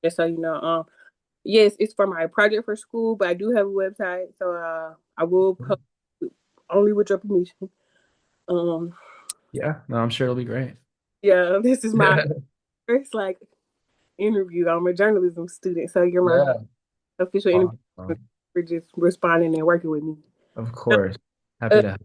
just so you know. Yes, it's for my project for school, but I do have a website, so I will post only with your permission. Um, Yeah, no, I'm sure it'll be great. yeah, this is my Yeah. first like interview. I'm a journalism student, so you're my Yeah. official interview Awesome. for just responding and working with me. Of course. Happy Uh, to.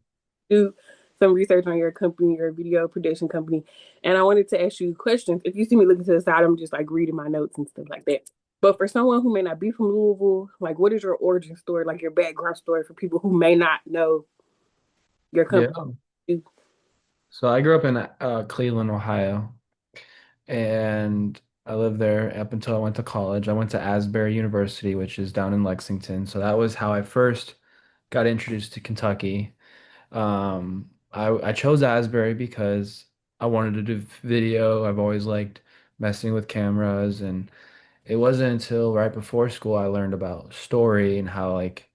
do some research on your company, your video production company, and I wanted to ask you questions. If you see me looking to the side, I'm just like reading my notes and stuff like that. But for someone who may not be from Louisville, like what is your origin story, like your background story for people who may not know your Yeah. company? So I grew up in Cleveland, Ohio, and I lived there up until I went to college. I went to Asbury University, which is down in Lexington. So that was how I first got introduced to Kentucky. I chose Asbury because I wanted to do video. I've always liked messing with cameras, and it wasn't until right before school I learned about story and how like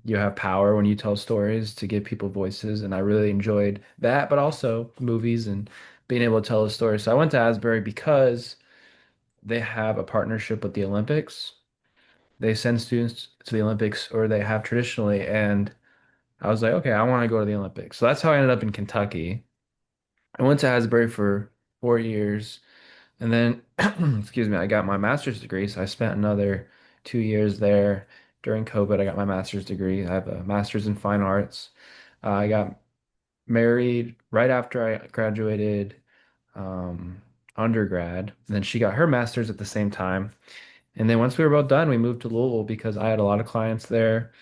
you have power when you tell stories to give people voices, and I really enjoyed that, but also movies and being able to tell a story. So I went to Asbury because they have a partnership with the Olympics. They send students to the Olympics, or they have traditionally, and I was like, okay, I want to go to the Olympics. So that's how I ended up in Kentucky. I went to Asbury for 4 years, and then, excuse me, I got my master's degree. So I spent another 2 years there. During COVID, I got my master's degree. I have a master's in fine arts. I got married right after I graduated um, undergrad. And then she got her master's at the same time. And then once we were both done, we moved to Louisville because I had a lot of clients there.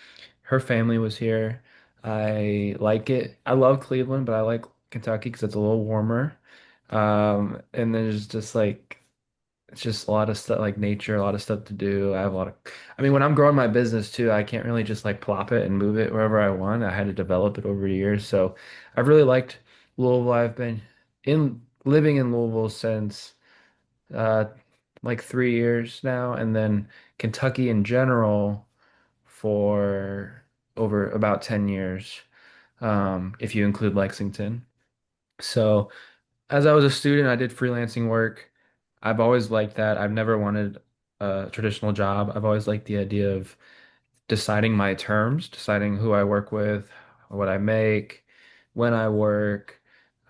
Her family was here. I like it. I love Cleveland, but I like Kentucky because it's a little warmer. And there's just like it's just a lot of stuff like nature, a lot of stuff to do. I have a lot of, I mean, when I'm growing my business too, I can't really just like plop it and move it wherever I want. I had to develop it over years. So I've really liked Louisville. I've been in living in Louisville since uh like 3 years now, and then Kentucky in general for over about 10 years, if you include Lexington. So as I was a student, I did freelancing work. I've always liked that. I've never wanted a traditional job. I've always liked the idea of deciding my terms, deciding who I work with, what I make, when I work.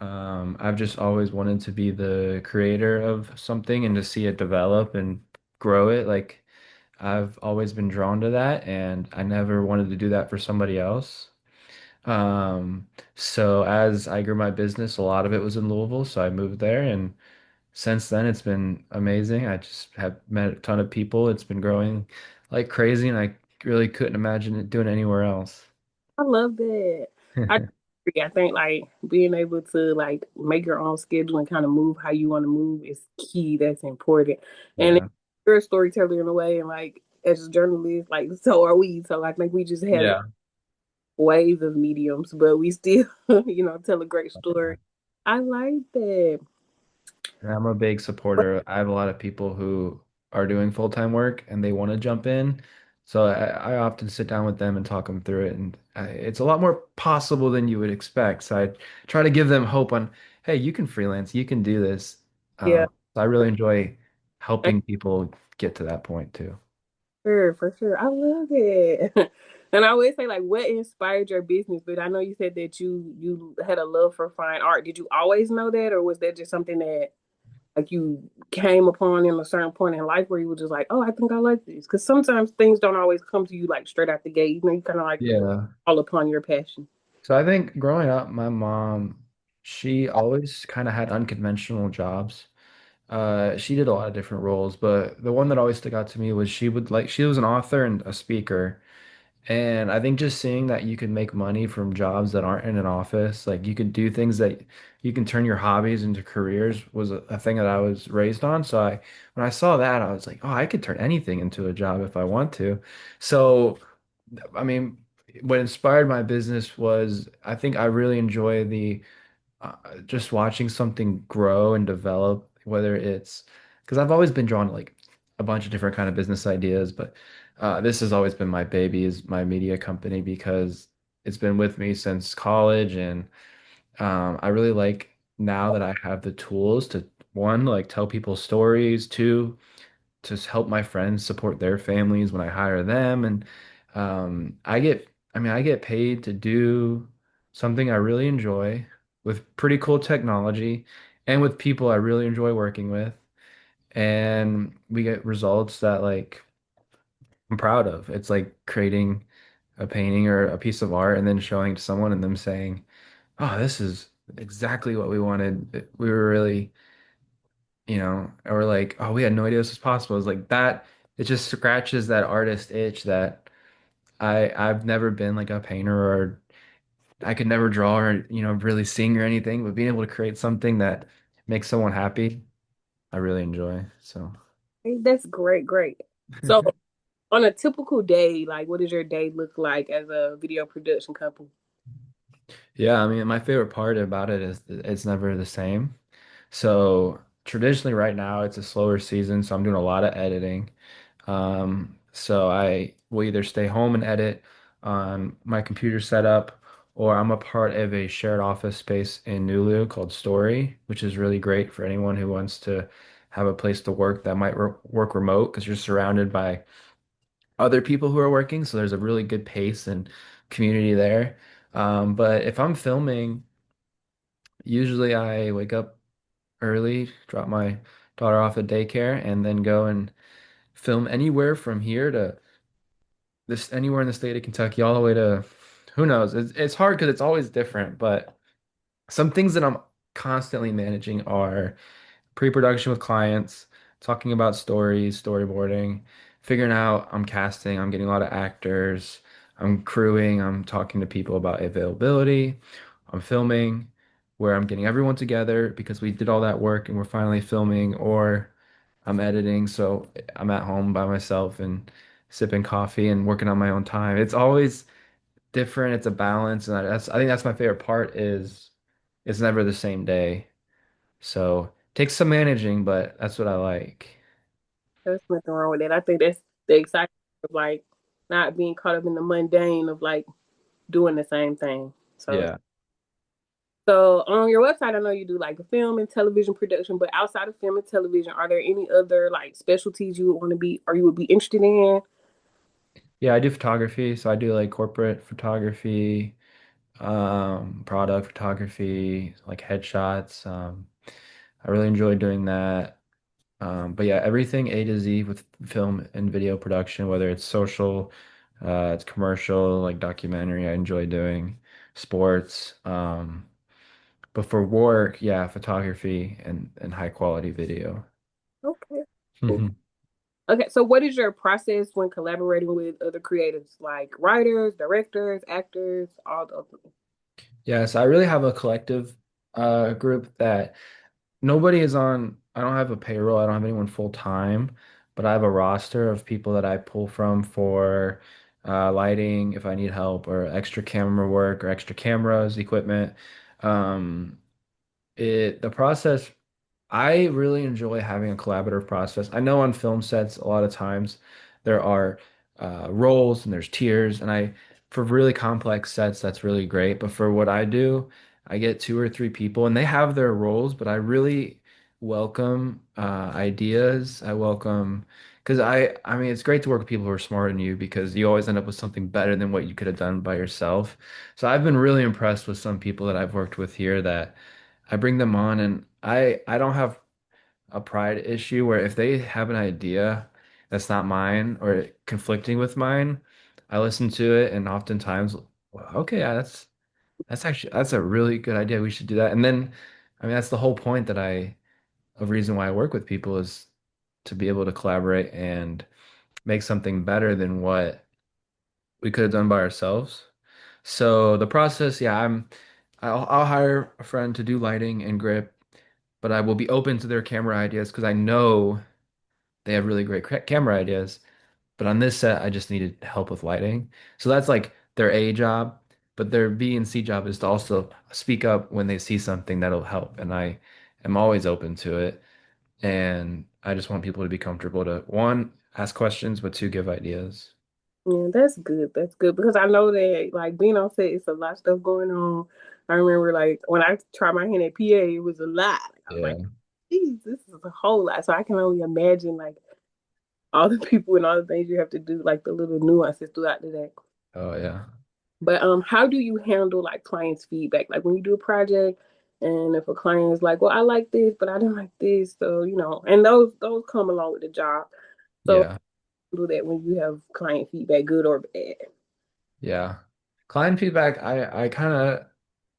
I've just always wanted to be the creator of something and to see it develop and grow it. Like I've always been drawn to that, and I never wanted to do that for somebody else. Um, so as I grew my business, a lot of it was in Louisville, so I moved there, and since then it's been amazing. I just have met a ton of people. It's been growing like crazy, and I really couldn't imagine it doing it anywhere else. I love that. I agree. I think like being able to like make your own schedule and kind of move how you want to move is key. That's important. And Yeah. you're a storyteller in a way, and like as a journalist, like so are we. So I think we just have Yeah. waves of mediums, but we still, tell a great story. I like that. And I'm a big supporter. I have a lot of people who are doing full-time work and they want to jump in. So I often sit down with them and talk them through it. And it's a lot more possible than you would expect. So I try to give them hope on, hey, you can freelance, you can do this. Yeah, So I really enjoy helping people get to that point too. for sure. I love it. And I always say like what inspired your business, but I know you said that you had a love for fine art. Did you always know that or was that just something that like you came upon in a certain point in life where you were just like, oh, I think I like this? Because sometimes things don't always come to you like straight out the gate. You kind of like Yeah. all upon your passion. So I think growing up, my mom, she always kind of had unconventional jobs. She did a lot of different roles, but the one that always stuck out to me was she was an author and a speaker. And I think just seeing that you can make money from jobs that aren't in an office, like you could do things that you can turn your hobbies into careers was a thing that I was raised on. So when I saw that, I was like, oh, I could turn anything into a job if I want to. So, I mean, what inspired my business was I think I really enjoy the just watching something grow and develop, whether it's because I've always been drawn to like a bunch of different kind of business ideas, but this has always been my baby is my media company because it's been with me since college, and I really like now that I have the tools to one, like tell people stories, two, to help my friends support their families when I hire them. And I get paid to do something I really enjoy with pretty cool technology and with people I really enjoy working with. And we get results that like I'm proud of. It's like creating a painting or a piece of art and then showing to someone and them saying, "Oh, this is exactly what we wanted. We were really, or like, oh, we had no idea this was possible." It's like that. It just scratches that artist itch that I've never been like a painter or I could never draw or really sing or anything, but being able to create something that makes someone happy, I really enjoy. So. Hey, that's great, great. So on a typical day, like what does your day look like as a video production company? Yeah, I mean, my favorite part about it is it's never the same. So traditionally right now it's a slower season, so I'm doing a lot of editing. So I will either stay home and edit on my computer setup, or I'm a part of a shared office space in Nulu called Story, which is really great for anyone who wants to have a place to work that might work remote because you're surrounded by other people who are working. So there's a really good pace and community there. But if I'm filming, usually I wake up early, drop my daughter off at daycare, and then go and film anywhere from here to this anywhere in the state of Kentucky, all the way to who knows. It's hard because it's always different, but some things that I'm constantly managing are pre-production with clients, talking about stories, storyboarding, figuring out I'm casting, I'm getting a lot of actors, I'm crewing, I'm talking to people about availability, I'm filming, where I'm getting everyone together because we did all that work and we're finally filming, or I'm editing, so I'm at home by myself and sipping coffee and working on my own time. It's always different, it's a balance, and I think that's my favorite part is it's never the same day. So takes some managing, but that's what I like. There's nothing wrong with that. I think that's the excitement of like not being caught up in the mundane of like doing the same thing. So Yeah. so on your website, I know you do like film and television production, but outside of film and television, are there any other like specialties you would want to be or you would be interested in? Yeah, I do photography, so I do like corporate photography, product photography, like headshots. I really enjoy doing that. But yeah, everything A to Z with film and video production, whether it's social, it's commercial, like documentary, I enjoy doing sports. But for work, yeah, photography and high quality video. Okay. Cool. Okay, so what is your process when collaborating with other creatives like writers, directors, actors, all those? Yes, I really have a collective group that nobody is on. I don't have a payroll. I don't have anyone full time, but I have a roster of people that I pull from for lighting if I need help or extra camera work or extra cameras, equipment. Um, the process I really enjoy having a collaborative process. I know on film sets, a lot of times there are roles and there's tiers, and for really complex sets, that's really great. But for what I do, I get two or three people, and they have their roles, but I really welcome ideas. I welcome because I mean, it's great to work with people who are smarter than you because you always end up with something better than what you could have done by yourself. So I've been really impressed with some people that I've worked with here that. I bring them on and I don't have a pride issue where if they have an idea that's not mine or conflicting with mine, I listen to it and oftentimes, well, okay, yeah, that's a really good idea. We should do that. And then, I mean, that's the whole point of reason why I work with people is to be able to collaborate and make something better than what we could have done by ourselves. So the process, yeah, I'll hire a friend to do lighting and grip, but I will be open to their camera ideas because I know they have really great camera ideas. But on this set, I just needed help with lighting. So that's like their A job, but their B and C job is to also speak up when they see something that'll help. And I am always open to it. And I just want people to be comfortable to one, ask questions, but two, give ideas. Yeah, that's good. That's good because I know that like being on set, it's a lot of stuff going on. I remember like when I tried my hand at PA, it was a lot. Like, I was like, Yeah. geez, this is a whole lot. So I can only imagine like all the people and all the things you have to do, like the little nuances throughout the day. Oh yeah. But how do you handle like clients' feedback? Like when you do a project and if a client is like, well, I like this, but I didn't like this. So, and those come along with the job. So Yeah. do that when you have client feedback, good or bad. Yeah. Client feedback, I kind of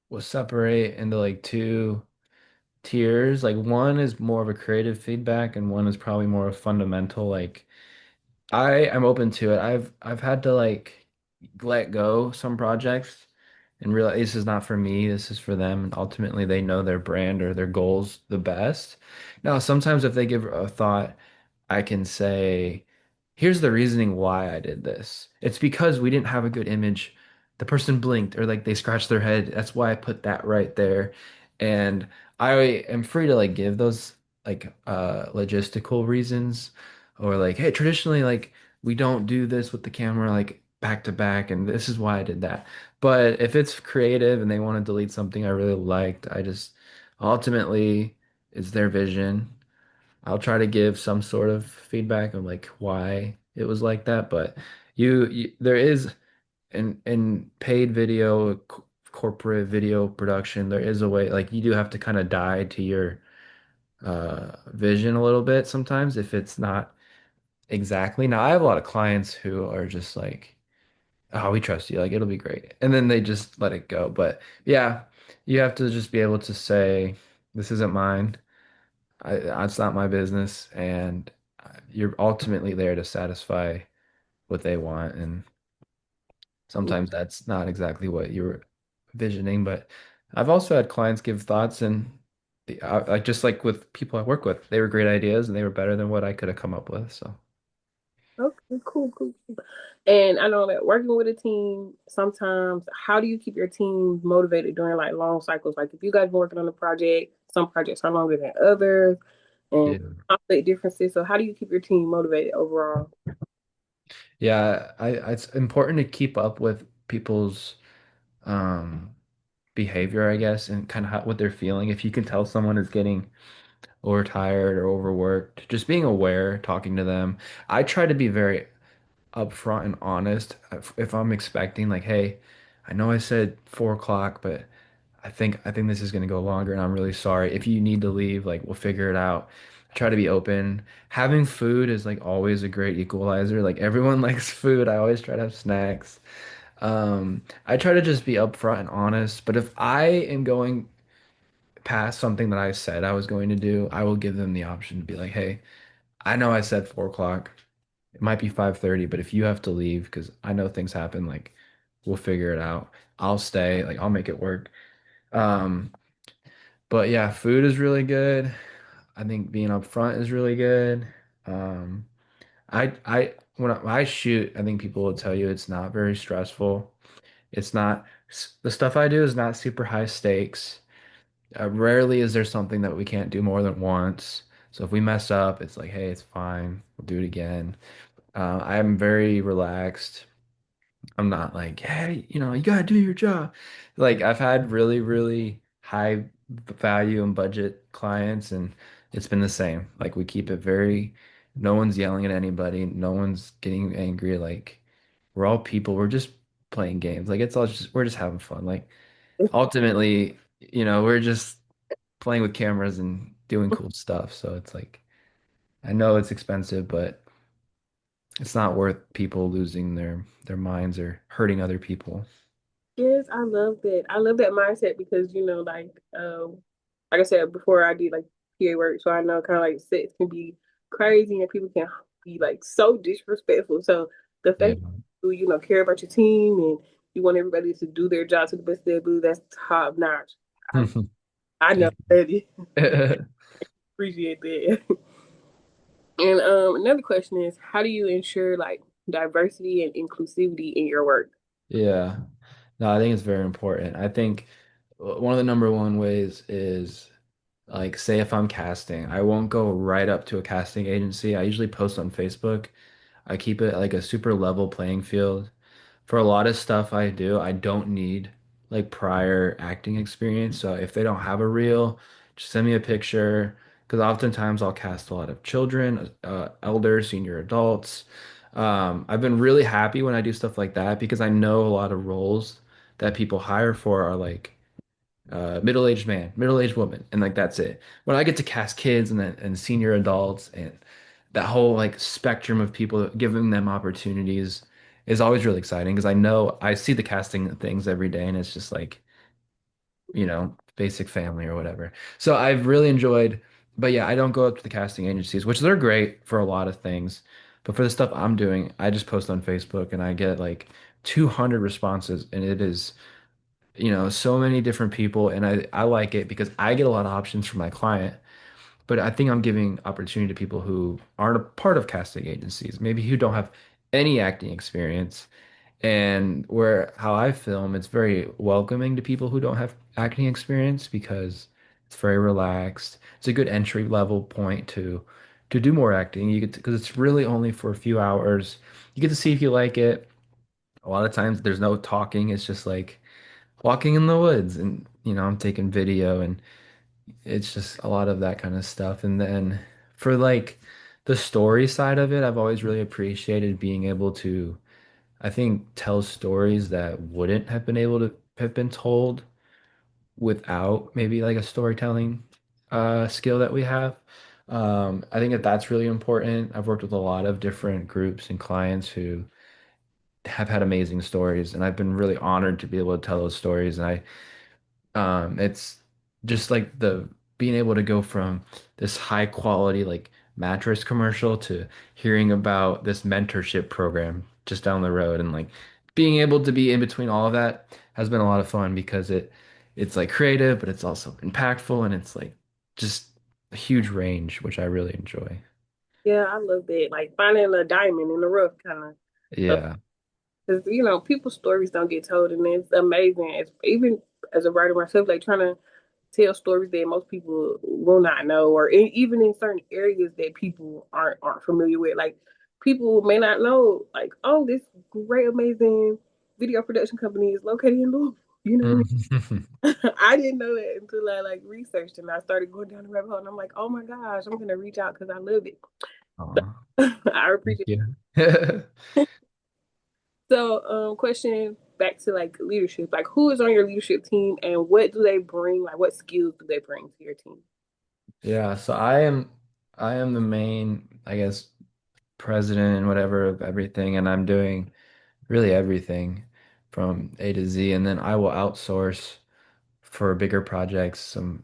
will separate into like two tiers. Like one is more of a creative feedback and one is probably more of fundamental. Like I am open to it. I've had to like let go some projects and realize this is not for me, this is for them. And ultimately they know their brand or their goals the best. Now, sometimes if they give a thought, I can say, here's the reasoning why I did this. It's because we didn't have a good image. The person blinked or like they scratched their head. That's why I put that right there. And I am free to like give those like logistical reasons or like, hey, traditionally like we don't do this with the camera like back to back and this is why I did that. But if it's creative and they want to delete something I really liked, I just ultimately it's their vision. I'll try to give some sort of feedback on like why it was like that, but there is in paid video corporate video production, there is a way like you do have to kind of die to your vision a little bit sometimes if it's not exactly. Now, I have a lot of clients who are just like, "Oh, we trust you. Like it'll be great." And then they just let it go. But yeah, you have to just be able to say, "This isn't mine. It's not my business." And you're ultimately there to satisfy what they want. And sometimes that's not exactly what you're visioning. But I've also had clients give thoughts and like just like with people I work with, they were great ideas and they were better than what I could have come up with. So Okay, cool, cool, cool. And I know that working with a team, sometimes how do you keep your team motivated during like long cycles? Like if you guys are working on a project, some projects are longer than others and yeah. conflict differences. So how do you keep your team motivated overall? Yeah, it's important to keep up with people's um behavior, I guess, and kind of what they're feeling. If you can tell someone is getting overtired or overworked, just being aware, talking to them. I try to be very upfront and honest. If I'm expecting like, hey, I know I said 4 o'clock, but I think this is gonna go longer and I'm really sorry. If you need to leave, like we'll figure it out. Try to be open. Having food is like always a great equalizer. Like everyone likes food. I always try to have snacks. I try to just be upfront and honest, but if I am going past something that I said I was going to do, I will give them the option to be like, hey, I know I said 4 o'clock. It might be 5:30, but if you have to leave, because I know things happen, like we'll figure it out. I'll stay, like I'll make it work. Um, but yeah, food is really good. I think being upfront is really good. Um, when I shoot, I think people will tell you it's not very stressful. It's not, the stuff I do is not super high stakes. Rarely is there something that we can't do more than once. So if we mess up, it's like, hey, it's fine. We'll do it again. I'm very relaxed. I'm not like, hey, you gotta do your job. Like I've had really, really high value and budget clients, and it's been the same. Like we keep it very, no one's yelling at anybody, no one's getting angry. Like we're all people. We're just playing games. Like it's all just we're just having fun. Like ultimately, we're just playing with cameras and doing cool stuff. So it's like I know it's expensive, but it's not worth people losing their minds or hurting other people. Yes, I love that. I love that mindset because like I said before, I did like PA work, so I know kind of like sets can be crazy and people can be like so disrespectful. So the Yeah. fact that you care about your team and you want everybody to do their job to the best of their ability, that's top notch. I, I know Thank that. you. Appreciate that. And another question is, how do you ensure like diversity and inclusivity in your work? Yeah. No, I think it's very important. I think one of the number one ways is like, say if I'm casting, I won't go right up to a casting agency. I usually post on Facebook. I keep it like a super level playing field. For a lot of stuff I do, I don't need like prior acting experience. So if they don't have a reel, just send me a picture. because oftentimes I'll cast a lot of children, elders, senior adults. I've been really happy when I do stuff like that because I know a lot of roles that people hire for are like middle-aged man, middle-aged woman, and like that's it. When I get to cast kids and senior adults and that whole like spectrum of people, giving them opportunities is always really exciting because I know I see the casting things every day and it's just like, basic family or whatever. So I've really enjoyed, but yeah, I don't go up to the casting agencies, which they're great for a lot of things. But for the stuff I'm doing, I just post on Facebook and I get like 200 responses and it is so many different people, and I like it because I get a lot of options from my client. But I think I'm giving opportunity to people who aren't a part of casting agencies, maybe who don't have any acting experience. And where how I film, it's very welcoming to people who don't have acting experience because it's very relaxed. It's a good entry level point to do more acting. You get because it's really only for a few hours. You get to see if you like it. A lot of times there's no talking. It's just like walking in the woods and I'm taking video and it's just a lot of that kind of stuff. And then for like the story side of it, I've always really appreciated being able to, I think, tell stories that wouldn't have been able to have been told without maybe like a storytelling skill that we have. I think that that's really important. I've worked with a lot of different groups and clients who have had amazing stories, and I've been really honored to be able to tell those stories. And it's just like the being able to go from this high quality like mattress commercial to hearing about this mentorship program just down the road and like being able to be in between all of that has been a lot of fun because it's like creative, but it's also impactful and it's like just a huge range, which I really enjoy. Yeah, I love that. Like finding a diamond in the rough kind of. Yeah. Because people's stories don't get told, and it's amazing. Even as a writer myself, like trying to tell stories that most people will not know, or even in certain areas that people aren't familiar with. Like people may not know, like, oh, this great, amazing video production company is located in Louisville. You know what I mean? I didn't know that until I like researched and I started going down the rabbit hole, and I'm like, oh my gosh, I'm gonna reach out because I love it. Aw, I thank appreciate. you. So, question back to like leadership. Like, who is on your leadership team, and what do they bring? Like, what skills do they bring to your team? Yeah, so I am the main, I guess, president and whatever of everything, and I'm doing really everything from A to Z, and then I will outsource for bigger projects some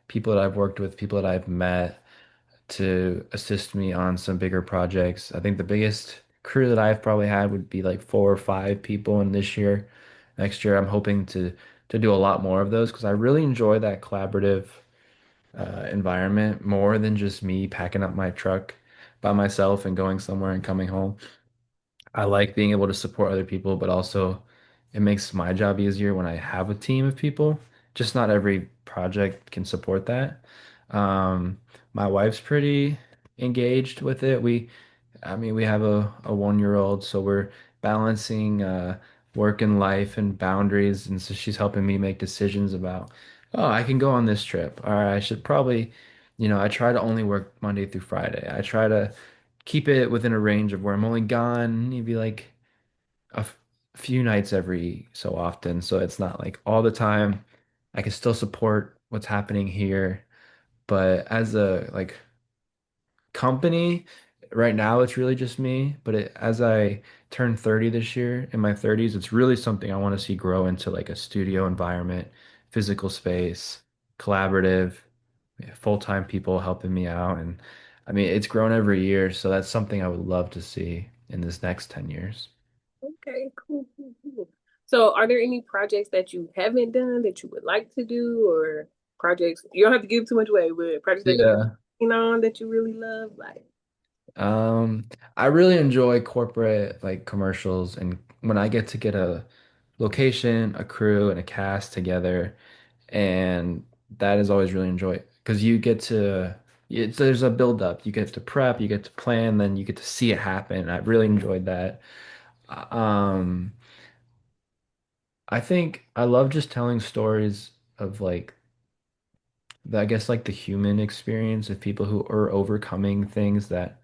people that I've worked with, people that I've met to assist me on some bigger projects. I think the biggest crew that I've probably had would be like 4 or 5 people, and this year, next year, I'm hoping to do a lot more of those because I really enjoy that collaborative environment more than just me packing up my truck by myself and going somewhere and coming home. I like being able to support other people, but also it makes my job easier when I have a team of people. Just not every project can support that. Um, my wife's pretty engaged with it. I mean, we have a 1 year old, so we're balancing work and life and boundaries. And so she's helping me make decisions about, oh, I can go on this trip. Or I should probably, I try to only work Monday through Friday. I try to keep it within a range of where I'm only gone maybe like a few nights every so often. So it's not like all the time. I can still support what's happening here. But as a like company, right now it's really just me. But as I turn 30 this year, in my 30s, it's really something I want to see grow into like a studio environment, physical space, collaborative, full-time people helping me out. And I mean, it's grown every year. So that's something I would love to see in this next 10 years. Okay, cool, cool, cool. So, are there any projects that you haven't done that you would like to do, or projects you don't have to give too much away, but projects that Yeah. you on that you really love? Like, I really enjoy corporate like commercials and when I get a location, a crew, and a cast together, and that is always really enjoy because you get to there's a build up. You get to prep, you get to plan, then you get to see it happen. I really enjoyed that. Um, I think I love just telling stories of like I guess like the human experience of people who are overcoming things that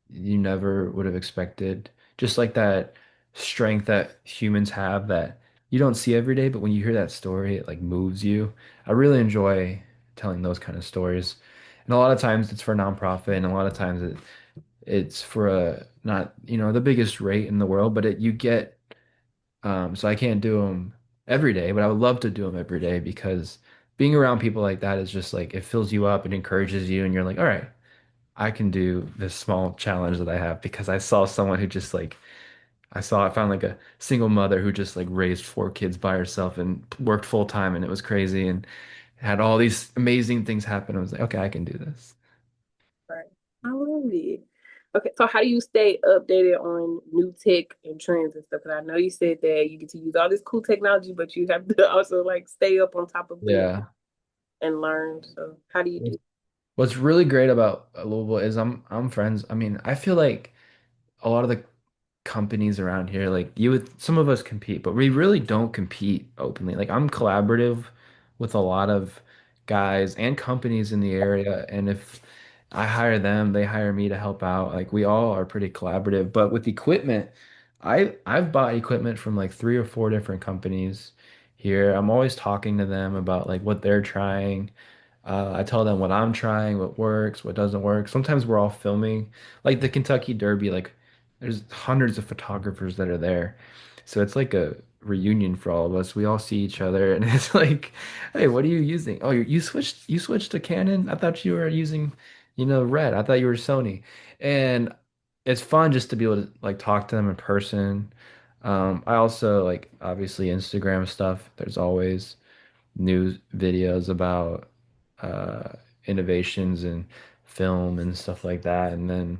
you never would have expected. Just like that strength that humans have that you don't see every day, but when you hear that story, it like moves you. I really enjoy telling those kind of stories. And a lot of times it's for nonprofit, and a lot of times it's for a not, the biggest rate in the world, but you get so I can't do them every day, but I would love to do them every day because being around people like that is just like it fills you up, it encourages you, and you're like, all right, I can do this small challenge that I have because I saw someone who just like I found like a single mother who just like raised four kids by herself and worked full time and it was crazy and had all these amazing things happen. I was like, okay, I can do this. Right. I love it. Okay, so how do you stay updated on new tech and trends and stuff? Because I know you said that you get to use all this cool technology, but you have to also like stay up on top of it Yeah. and learn. So how do you do? What's really great about Louisville is I'm friends. I mean, I feel like a lot of the companies around here, like you would, some of us compete, but we really don't compete openly. Like I'm collaborative with a lot of guys and companies in the area, and if I hire them, they hire me to help out. Like we all are pretty collaborative. But with equipment, I've bought equipment from like three or four different companies here. I'm always talking to them about like what they're trying. I tell them what I'm trying, what works, what doesn't work. Sometimes we're all filming, like the Kentucky Derby, like there's hundreds of photographers that are there. So it's like a reunion for all of us. We all see each other and it's like, hey, what are you using? Oh, you switched to Canon? I thought you were using, Red. I thought you were Sony. And it's fun just to be able to like talk to them in person. I also like obviously Instagram stuff. There's always news videos about innovations in film and stuff like that. And then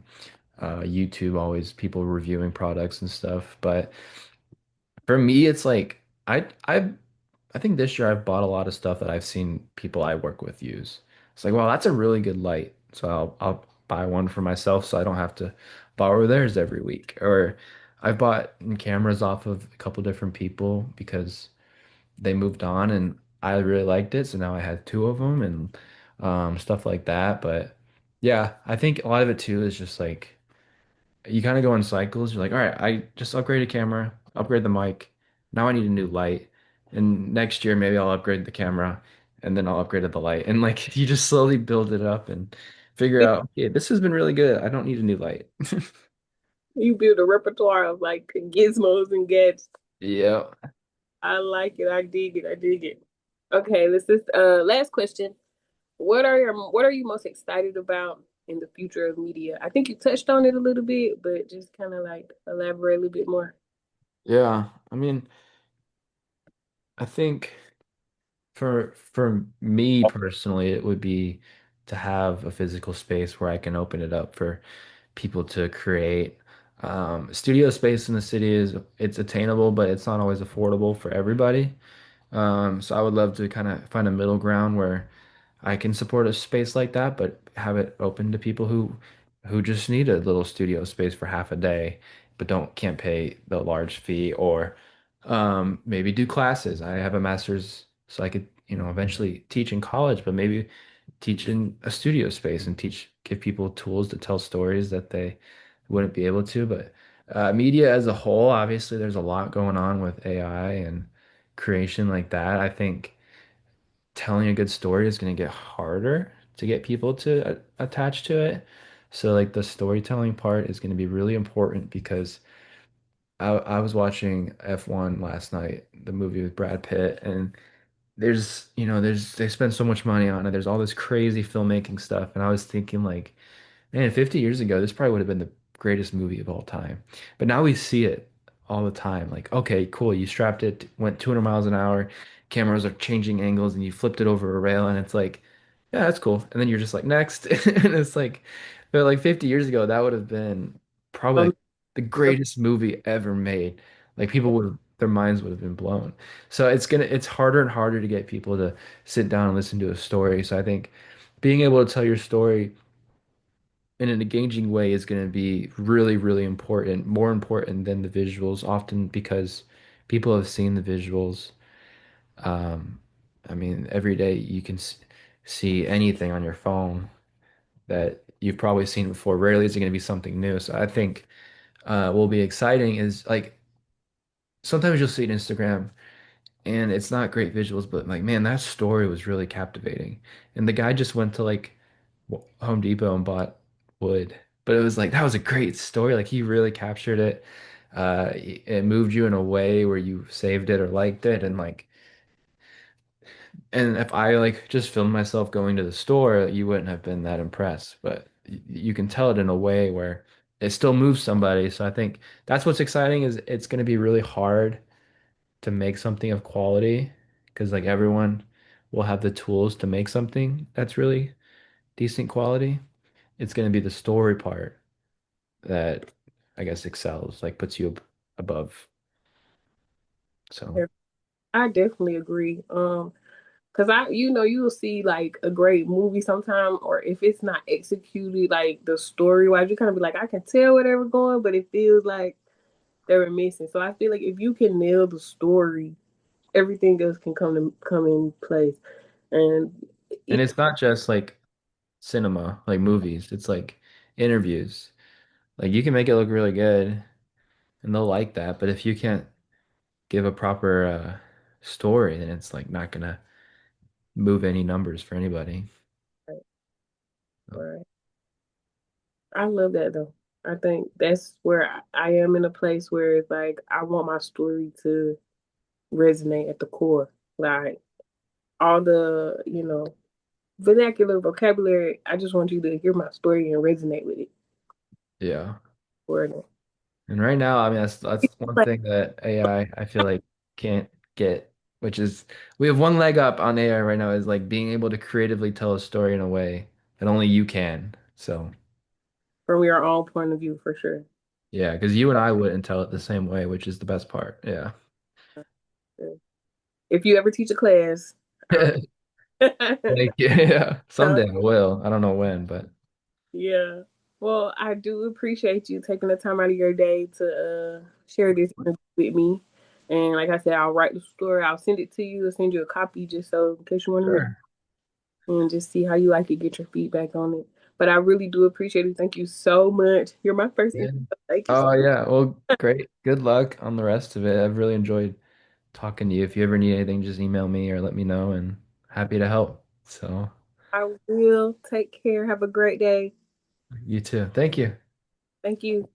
YouTube, always people reviewing products and stuff. But for me, it's like I think this year I've bought a lot of stuff that I've seen people I work with use. It's like, wow, that's a really good light. So I'll buy one for myself so I don't have to borrow theirs every week. Or I've bought cameras off of a couple different people because they moved on and I really liked it. So now I had two of them and stuff like that. But yeah, I think a lot of it too is just like you kind of go in cycles. You're like, all right, I just upgrade a camera, upgrade the mic. Now I need a new light. And next year, maybe I'll upgrade the camera and then I'll upgrade the light. And like you just slowly build it up and figure out, okay, this has been really good. I don't need a new light. You build a repertoire of like gizmos and gadgets. Yeah. I like it. I dig it. I dig it. Okay, this is last question. What are you most excited about in the future of media? I think you touched on it a little bit, but just kind of like elaborate a little bit more. Yeah. I mean, I think for me personally, it would be to have a physical space where I can open it up for people to create. Studio space in the city it's attainable, but it's not always affordable for everybody. So I would love to kind of find a middle ground where I can support a space like that, but have it open to people who just need a little studio space for half a day, but can't pay the large fee, or maybe do classes. I have a master's, so I could, eventually teach in college, but maybe teach in a studio space and give people tools to tell stories that they wouldn't be able to. But media as a whole, obviously, there's a lot going on with AI and creation like that. I think telling a good story is going to get harder to get people to attach to it. So like the storytelling part is going to be really important because I was watching F1 last night, the movie with Brad Pitt, and they spend so much money on it. There's all this crazy filmmaking stuff, and I was thinking like, man, 50 years ago, this probably would have been the greatest movie of all time. But now we see it all the time. Like, okay, cool, you strapped it, went 200 miles an hour, cameras are changing angles, and you flipped it over a rail, and it's like, yeah, that's cool. And then you're just like, next. And it's like, but like 50 years ago, that would have been probably Um, like the greatest movie ever made. Like people their minds would have been blown. So it's harder and harder to get people to sit down and listen to a story. So I think being able to tell your story in an engaging way is going to be really, really important, more important than the visuals, often because people have seen the visuals. Um, I mean, every day see anything on your phone that you've probably seen before. Rarely is it going to be something new. So I think will be exciting is like sometimes you'll see an Instagram and it's not great visuals, but like, man, that story was really captivating. And the guy just went to like Home Depot and bought wood. But it was like that was a great story. Like he really captured it. It moved you in a way where you saved it or liked it, and like, and if I like just filmed myself going to the store, you wouldn't have been that impressed. But you can tell it in a way where it still moves somebody. So I think that's what's exciting is it's going to be really hard to make something of quality because like everyone will have the tools to make something that's really decent quality. It's going to be the story part that I guess excels, like puts you above. So, Yeah, I definitely agree. Cause you'll see like a great movie sometime, or if it's not executed like the story wise, you kind of be like, I can tell where they were going, but it feels like they were missing. So I feel like if you can nail the story, everything else can come in place. And and it, it's not just like cinema, like movies. It's like interviews. Like you can make it look really good and they'll like that, but if you can't give a proper story, then it's like not gonna move any numbers for anybody. So, right. I love that though. I think that's where I am in a place where it's like I want my story to resonate at the core. Like all the, vernacular vocabulary, I just want you to hear my story and resonate with it. yeah. Or And right now, I mean, that's one like thing that AI I feel like can't get, which is we have one leg up on AI right now is like being able to creatively tell a story in a way that only you can. So from your own point of view for sure. yeah, because you and I wouldn't tell it the same way, which is the best part. Yeah. If you ever teach a class, I'll Like yeah, someday I will. I don't know when, but yeah. Well, I do appreciate you taking the time out of your day to share this with me. And like I said, I'll write the story. I'll send it to you. I'll send you a copy just so in case you want to read sure. and just see how you like it, get your feedback on it. But I really do appreciate it. Thank you so much. You're my first Yeah. interview. Thank you. Oh yeah. Well, great. Good luck on the rest of it. I've really enjoyed talking to you. If you ever need anything, just email me or let me know and happy to help. So I will take care. Have a great day. you too. Thank you. Thank you.